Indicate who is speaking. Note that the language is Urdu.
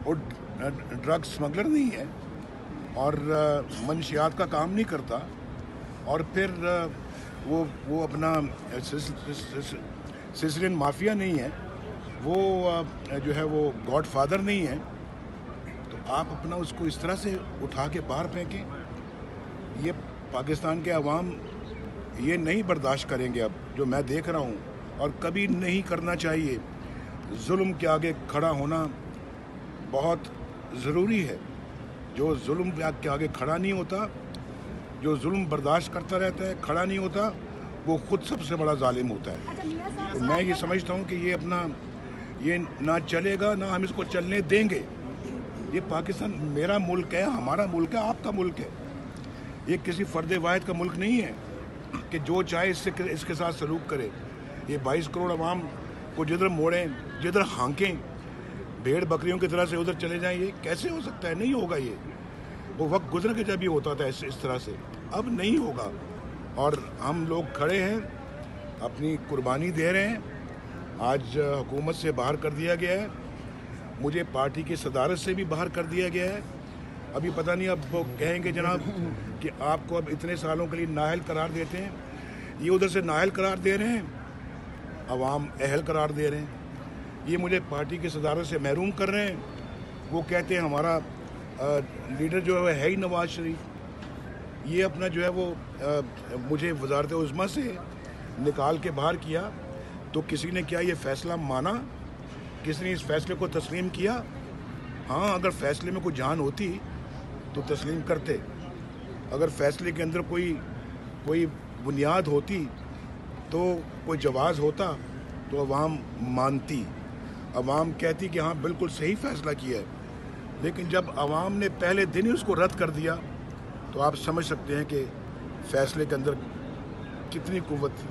Speaker 1: وہ ڈرگ اسمگلر نہیں ہے اور منشیات کا کام نہیں کرتا، اور پھر وہ اپنا سسلین مافیا نہیں ہے، وہ جو ہے وہ گاڈ فادر نہیں ہے، تو آپ اپنا اس کو اس طرح سے اٹھا کے باہر پھینکیں. یہ پاکستان کے عوام یہ نہیں برداشت کریں گے اب، جو میں دیکھ رہا ہوں، اور کبھی نہیں کرنا چاہیے. ظلم کے آگے کھڑا ہونا بہت ضروری ہے. جو ظلم کے آگے کھڑا نہیں ہوتا، جو ظلم برداشت کرتا رہتا ہے، کھڑا نہیں ہوتا، وہ خود سب سے بڑا ظالم ہوتا ہے. تو میں یہ سمجھتا ہوں کہ یہ نہ چلے گا، نہ ہم اس کو چلنے دیں گے. یہ پاکستان میرا ملک ہے، ہمارا ملک ہے، آپ کا ملک ہے. یہ کسی فرد واحد کا ملک نہیں ہے کہ جو چاہے اس کے ساتھ سلوک کرے. یہ 22 کروڑ عوام کو جدھر موڑیں، جدھر ہانکیں، بھیڑ بکریوں کی طرح سے ادھر چلے جائیں، یہ کیسے ہو سکتا ہے؟ نہیں ہوگا. وہ وقت گزر کے جب یہ ہوتا تھا اس طرح سے، اب نہیں ہوگا. اور ہم لوگ کھڑے ہیں، اپنی قربانی دے رہے ہیں. آج حکومت سے باہر کر دیا گیا ہے، مجھے پارٹی کی صدارت سے بھی باہر کر دیا گیا ہے. ابھی پتہ نہیں، اب وہ کہیں گے جناب کہ آپ کو اب اتنے سالوں کے لیے نااہل قرار دیتے ہیں. یہ ادھر سے نااہل قرار دے رہے ہیں، عوام اہل قرار دے رہے ہیں. یہ مجھے پارٹی کی صدارت سے محروم کر رہے ہیں. وہ کہتے ہیں ہمارا لیڈر جو ہے ہی نواز شریف. یہ اپنا جو ہے وہ مجھے وزارت عظمیٰ سے نکال کے باہر کیا. تو کسی نے کیا یہ فیصلہ مانا؟ کسی نے اس فیصلے کو تسلیم کیا؟ ہاں، اگر فیصلے میں کوئی جان ہوتی تو تسلیم کرتے. اگر فیصلے کے اندر کوئی بنیاد ہوتی، تو کوئی جواز ہوتا، تو عوام مانتی. عوام کہتی کہ ہاں بالکل صحیح فیصلہ کیا ہے. لیکن جب عوام نے پہلے دن ہی اس کو رد کر دیا، تو آپ سمجھ سکتے ہیں کہ فیصلے کے اندر کتنی قوت تھی.